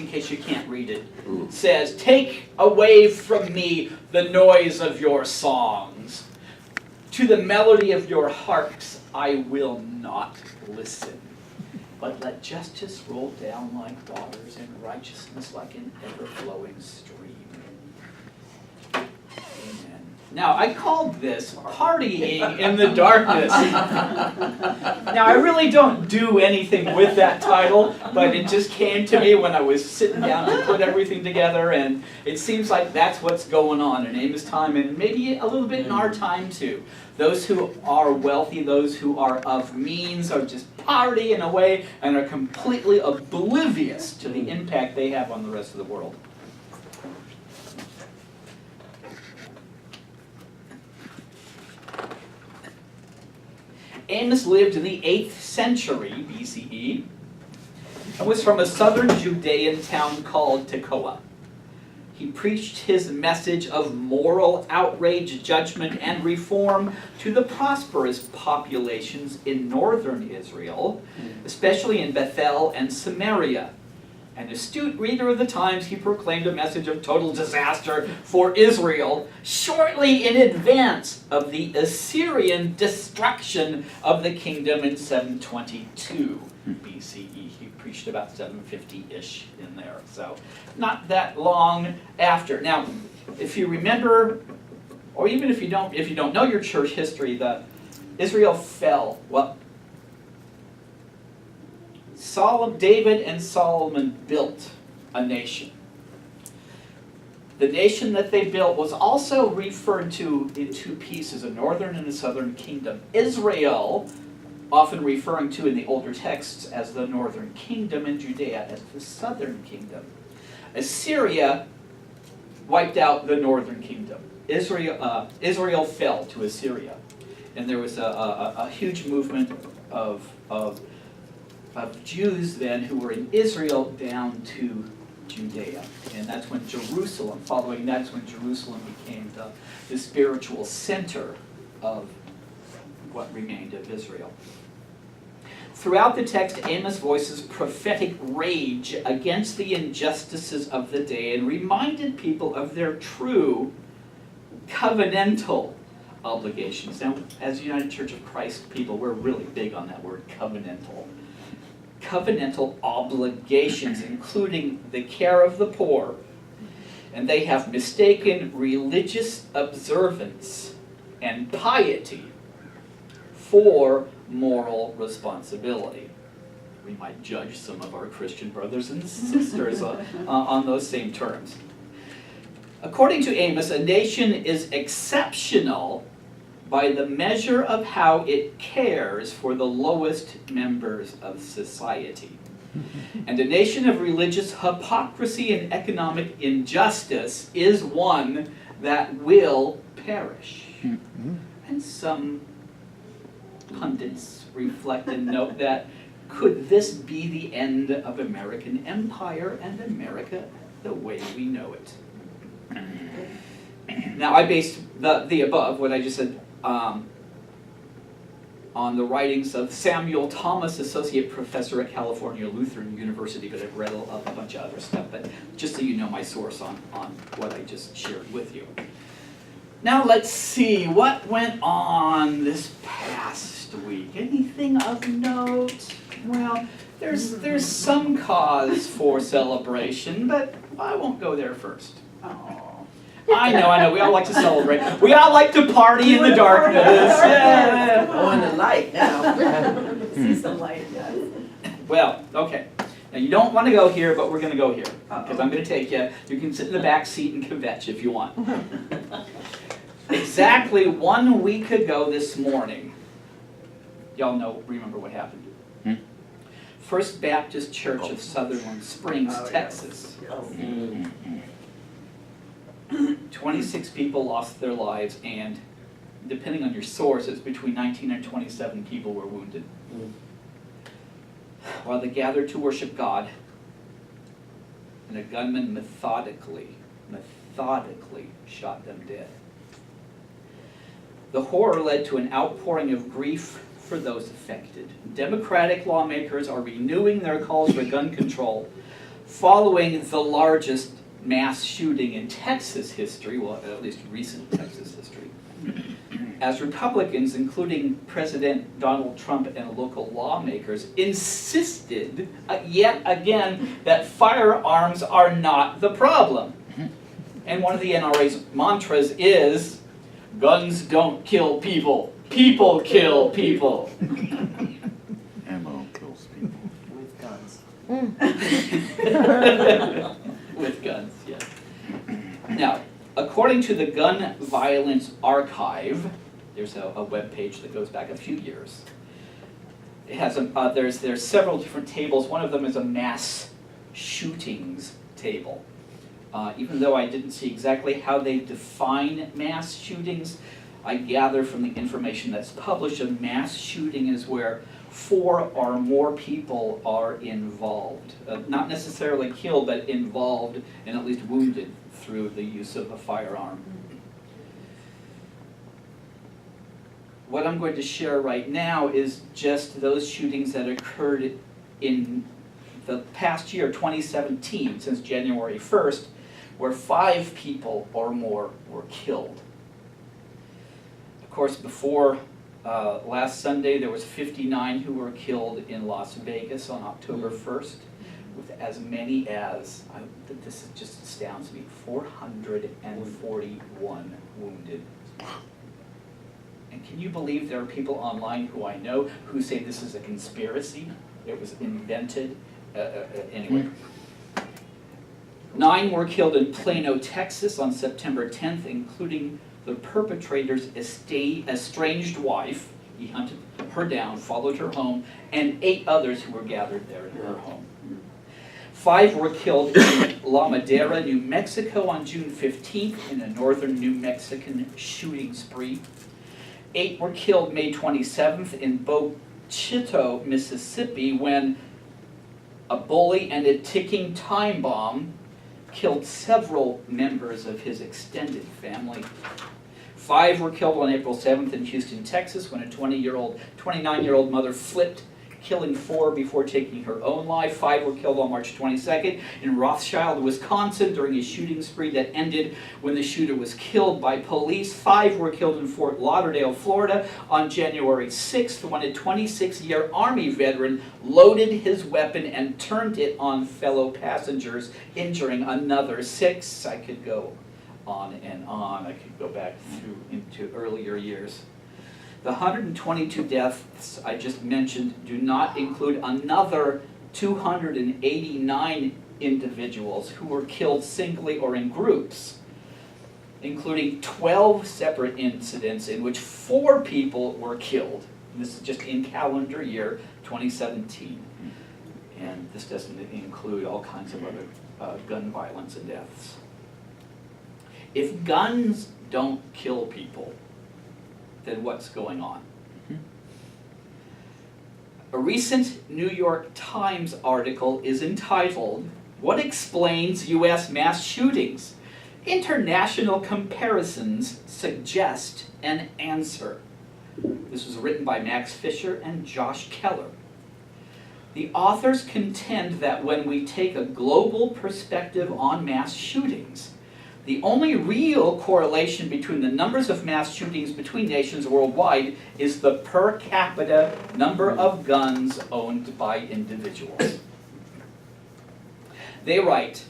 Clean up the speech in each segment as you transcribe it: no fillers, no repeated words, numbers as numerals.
in case you can't read it, says, "Take away from me the noise of your songs. To the melody of your harps I will not listen. But let justice roll down like waters and righteousness like an ever-flowing stream." Amen. Now, I called this Partying in the Darkness. Now, I really don't do anything with that title, but it just came to me when I was sitting down to put everything together, and it seems like that's what's going on in Amos' time, and maybe a little bit in our time too. Those who are wealthy, those who are of means, are just partying away and are completely oblivious to the impact they have on the rest of the world. Amos lived in the 8th century BCE and was from a southern Judean town called Tekoa. He preached his message of moral outrage, judgment, and reform to the prosperous populations in northern Israel, especially in Bethel and Samaria. An astute reader of the times, he proclaimed a message of total disaster for Israel shortly in advance of the Assyrian destruction of the kingdom in 722 BCE. He preached about 750-ish in there, so not that long after. Now, if you remember, or even if you don't know your church history, Israel fell. Well, David and Solomon built a nation. The nation that they built was also referred to in two pieces, a northern and a southern kingdom. Israel, often referring to in the older texts as the northern kingdom, and Judea as the southern kingdom. Assyria wiped out the northern kingdom. Israel fell to Assyria, and there was a huge movement of Jews then who were in Israel down to Judea. And that's when Jerusalem, that's when Jerusalem became the spiritual center of what remained of Israel. Throughout the text, Amos voices prophetic rage against the injustices of the day and reminded people of their true covenantal obligations. Now, as United Church of Christ people, we're really big on that word, covenantal. Covenantal obligations, including the care of the poor, and they have mistaken religious observance and piety for moral responsibility. We might judge some of our Christian brothers and sisters on those same terms. According to Amos, a nation is exceptional by the measure of how it cares for the lowest members of society. And a nation of religious hypocrisy and economic injustice is one that will perish. And some pundits reflect and note that, could this be the end of American empire and America the way we know it? Now, I based the above, what I just said, on the writings of Samuel Thomas, Associate Professor at California Lutheran University, but I've read a bunch of other stuff, but just so you know my source on what I just shared with you. Now let's see, what went on this past week? Anything of note? Well, there's some cause for celebration, but I won't go there first. Oh. I know, we all like to celebrate. We all like to party in the darkness. Yeah. Oh, in the light now. See some light, yes. Well, okay. Now you don't want to go here, but we're going to go here. Because I'm going to take you. You can sit in the back seat and kvetch if you want. Exactly 1 week ago this morning, y'all remember what happened. First Baptist Church of Sutherland Springs, Texas. Yes. 26 people lost their lives, and depending on your source, it's between 19 and 27 people were wounded. While they gathered to worship God, and a gunman methodically shot them dead. The horror led to an outpouring of grief for those affected. Democratic lawmakers are renewing their calls for gun control following the largest mass shooting in Texas history, well, at least recent Texas history, as Republicans, including President Donald Trump and local lawmakers, insisted yet again that firearms are not the problem. And one of the NRA's mantras is, guns don't kill people, people kill people. Ammo kills people. With guns. With guns, yes. Now, according to the Gun Violence Archive, there's a web page that goes back a few years. It has there's several different tables. One of them is a mass shootings table. Even though I didn't see exactly how they define mass shootings, I gather from the information that's published, a mass shooting is where 4 or more people are involved. Not necessarily killed, but involved and at least wounded through the use of a firearm. What I'm going to share right now is just those shootings that occurred in the past year, 2017, since January 1st, where 5 people or more were killed. Of course, before last Sunday, there was 59 who were killed in Las Vegas on October 1st, with as many as, this just astounds me, 441 wounded. And can you believe there are people online who I know who say this is a conspiracy? It was invented. Anyway. 9 were killed in Plano, Texas on September 10th, including the perpetrator's estranged wife. He hunted her down, followed her home, and 8 others who were gathered there in her home. 5 were killed in La Madera, New Mexico on June 15th in a northern New Mexican shooting spree. 8 were killed May 27th in Bochito, Mississippi, when a bully and a ticking time bomb killed several members of his extended family. 5 were killed on April 7th in Houston, Texas, when a 29-year-old mother flipped, killing 4 before taking her own life. 5 were killed on March 22nd in Rothschild, Wisconsin, during a shooting spree that ended when the shooter was killed by police. 5 were killed in Fort Lauderdale, Florida, on January 6th, when a 26-year Army veteran loaded his weapon and turned it on fellow passengers, injuring another 6. I could go on and on. I could go back through into earlier years. The 122 deaths I just mentioned do not include another 289 individuals who were killed singly or in groups, including 12 separate incidents in which 4 people were killed. This is just in calendar year 2017. And this doesn't include all kinds of other gun violence and deaths. If guns don't kill people, then what's going on? A recent New York Times article is entitled, "What Explains U.S. Mass Shootings? International Comparisons Suggest an Answer." This was written by Max Fisher and Josh Keller. The authors contend that when we take a global perspective on mass shootings, the only real correlation between the numbers of mass shootings between nations worldwide is the per capita number of guns owned by individuals. They write,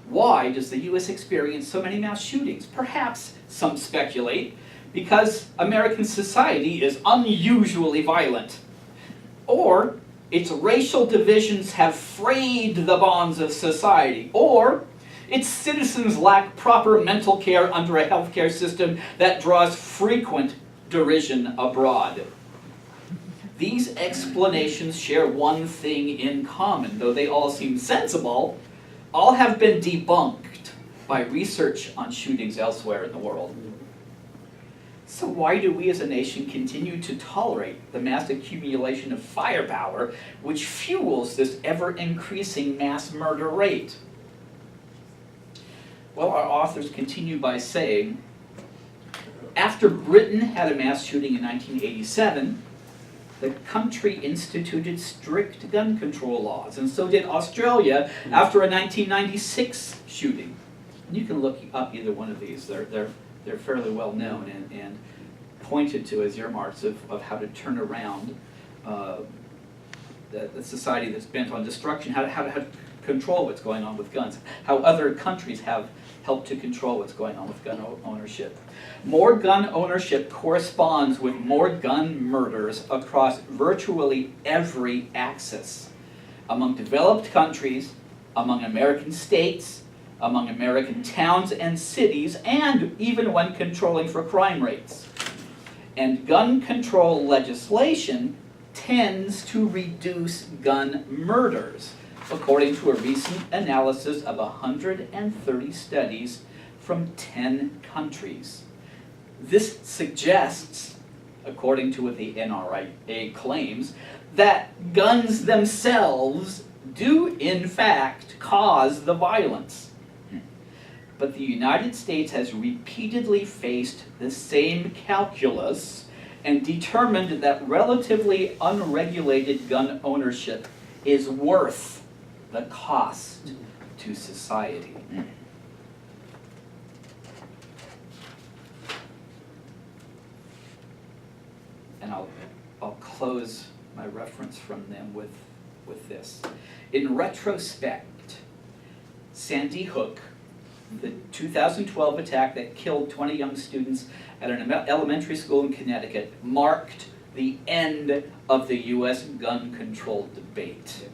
why does the U.S. experience so many mass shootings? Perhaps, some speculate, because American society is unusually violent. Or its racial divisions have frayed the bonds of society. Or its citizens lack proper mental care under a healthcare system that draws frequent derision abroad. These explanations share one thing in common. Though they all seem sensible, all have been debunked by research on shootings elsewhere in the world. So why do we as a nation continue to tolerate the mass accumulation of firepower which fuels this ever-increasing mass murder rate? Well, our authors continue by saying, after Britain had a mass shooting in 1987, the country instituted strict gun control laws, and so did Australia after a 1996 shooting. And you can look up either one of these. They're fairly well known and pointed to as earmarks of how to turn around the society that's bent on destruction, how to control what's going on with guns, how other countries have helped to control what's going on with gun ownership. More gun ownership corresponds with more gun murders across virtually every axis. Among developed countries, among American states, among American towns and cities, and even when controlling for crime rates. And gun control legislation tends to reduce gun murders, according to a recent analysis of 130 studies from 10 countries. This suggests, according to what the NRA claims, that guns themselves do in fact cause the violence. But the United States has repeatedly faced the same calculus and determined that relatively unregulated gun ownership is worth the cost to society. And I'll close my reference from them with this. In retrospect, Sandy Hook, the 2012 attack that killed 20 young students at an elementary school in Connecticut, marked the end of the U.S. gun control debate.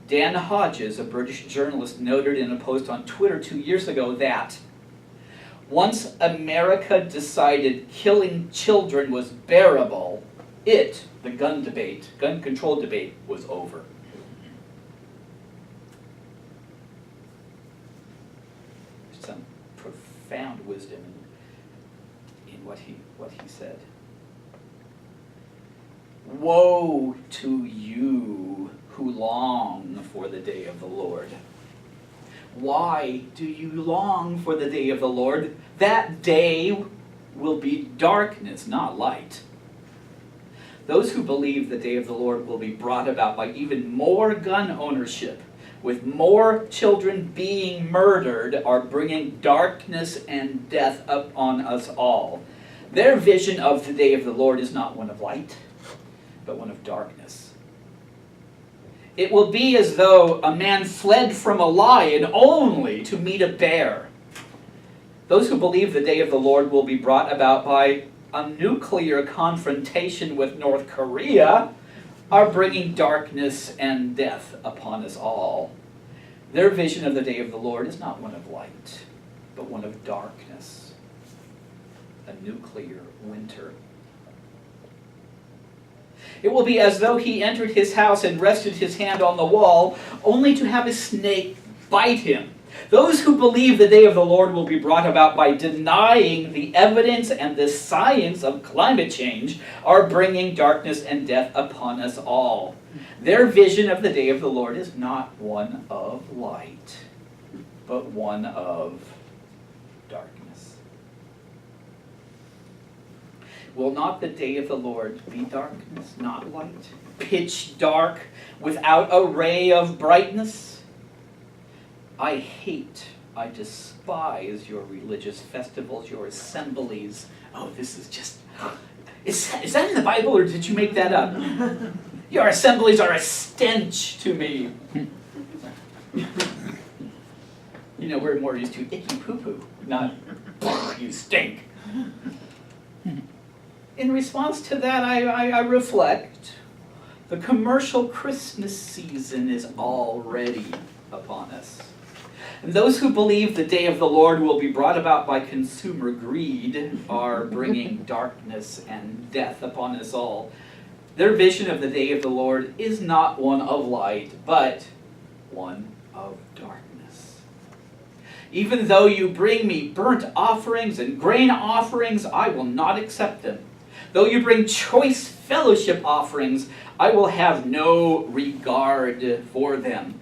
Dan Hodges, a British journalist, noted in a post on Twitter 2 years ago that once America decided killing children was bearable, the gun control debate, was over. Some profound wisdom in what he said. Woe to you who long for the day of the Lord. Why do you long for the day of the Lord? That day will be darkness, not light. Those who believe the day of the Lord will be brought about by even more gun ownership, with more children being murdered, are bringing darkness and death upon us all. Their vision of the day of the Lord is not one of light, but one of darkness. It will be as though a man fled from a lion only to meet a bear. Those who believe the day of the Lord will be brought about by a nuclear confrontation with North Korea are bringing darkness and death upon us all. Their vision of the day of the Lord is not one of light, but one of darkness, a nuclear winter. It will be as though he entered his house and rested his hand on the wall, only to have a snake bite him. Those who believe the day of the Lord will be brought about by denying the evidence and the science of climate change are bringing darkness and death upon us all. Their vision of the day of the Lord is not one of light, but one of darkness. Will not the day of the Lord be darkness, not light? Pitch dark, without a ray of brightness? I despise your religious festivals, your assemblies. Oh, this is just... Is that in the Bible, or did you make that up? Your assemblies are a stench to me. You know, we're more used to icky poo-poo, not you stink. In response to that, I reflect, the commercial Christmas season is already upon us. And those who believe the day of the Lord will be brought about by consumer greed are bringing darkness and death upon us all. Their vision of the day of the Lord is not one of light, but one of darkness. Even though you bring me burnt offerings and grain offerings, I will not accept them. Though you bring choice fellowship offerings, I will have no regard for them.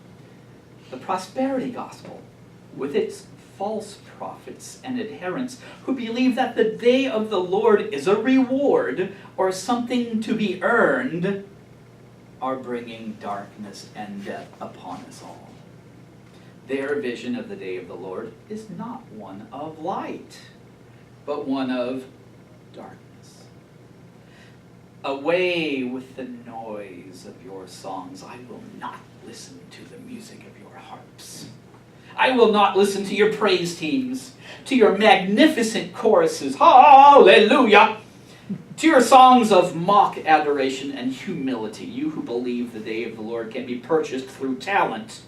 The prosperity gospel, with its false prophets and adherents who believe that the day of the Lord is a reward or something to be earned are bringing darkness and death upon us all. Their vision of the day of the Lord is not one of light, but one of darkness. Away with the noise of your songs. I will not listen to the music of your harps. I will not listen to your praise teams, to your magnificent choruses, hallelujah, to your songs of mock adoration and humility. You who believe the day of the Lord can be purchased through talent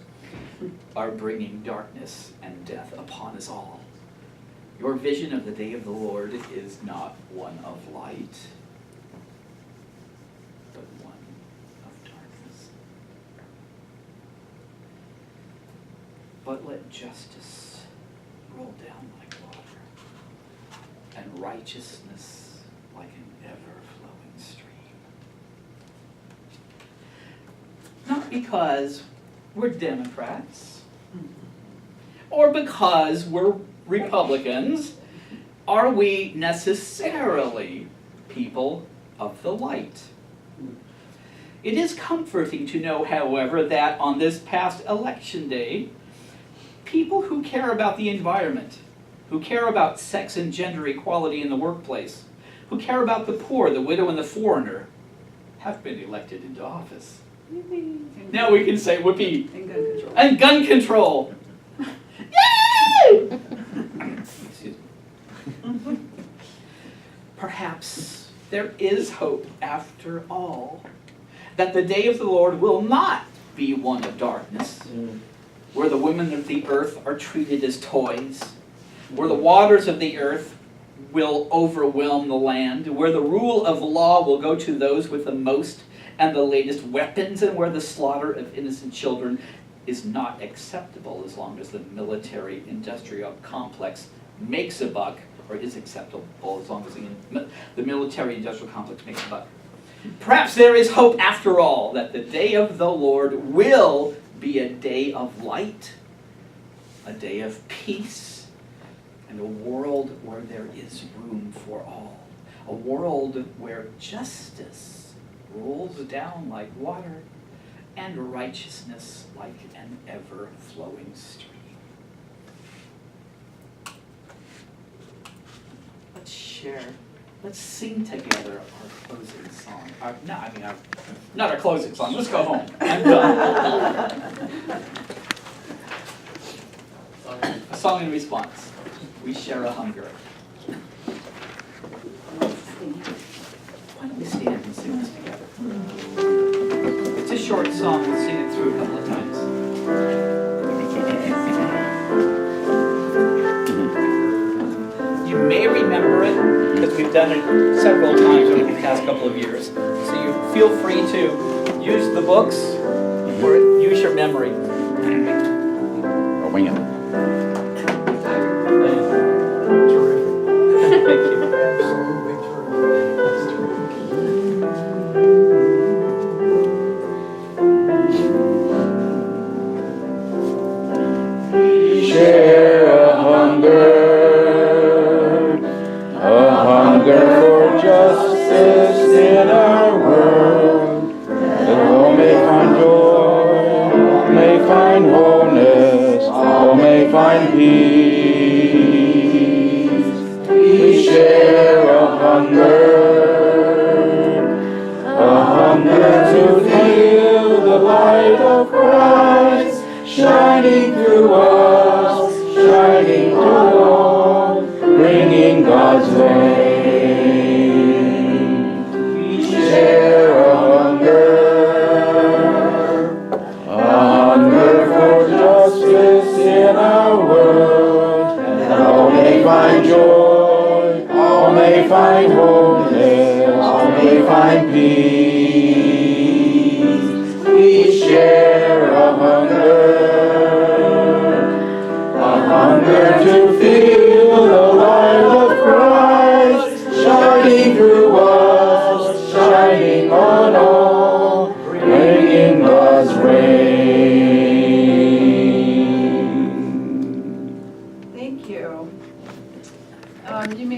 are bringing darkness and death upon us all. Your vision of the day of the Lord is not one of light, but one of darkness. But let justice roll down like water, and righteousness like an ever-flowing stream. Not because we're Democrats, or because we're Republicans, are we necessarily people of the light. It is comforting to know, however, that on this past election day, people who care about the environment, who care about sex and gender equality in the workplace, who care about the poor, the widow, and the foreigner, have been elected into office. Now we can say whoopee. And gun control. Yay! Excuse me. Perhaps there is hope after all, that the day of the Lord will not be one of darkness, where the women of the earth are treated as toys, where the waters of the earth will overwhelm the land, where the rule of law will go to those with the most and the latest weapons, and where the slaughter of innocent children is not acceptable as long as the military-industrial complex makes a buck, or is acceptable as long as the military-industrial complex makes a buck. Perhaps there is hope after all, that the day of the Lord will be a day of light, a day of peace, and a world where there is room for all. A world where justice rolls down like water and righteousness like an ever-flowing stream. Let's share, let's sing together our closing song. Not our closing song, let's go home. I'm done. A song in response. We share a hunger. Why don't we stand and sing this together? It's a short song, we'll sing it through a couple of times. You may remember it, because we've done it several times over the past couple of years. So you feel free to use the books or use your memory. I'll wing it. Thank you. Share a hunger for justice in our world, that all may find joy, all may find wholeness, all may find peace. We share a hunger to feel the light of Christ shining through us, shining through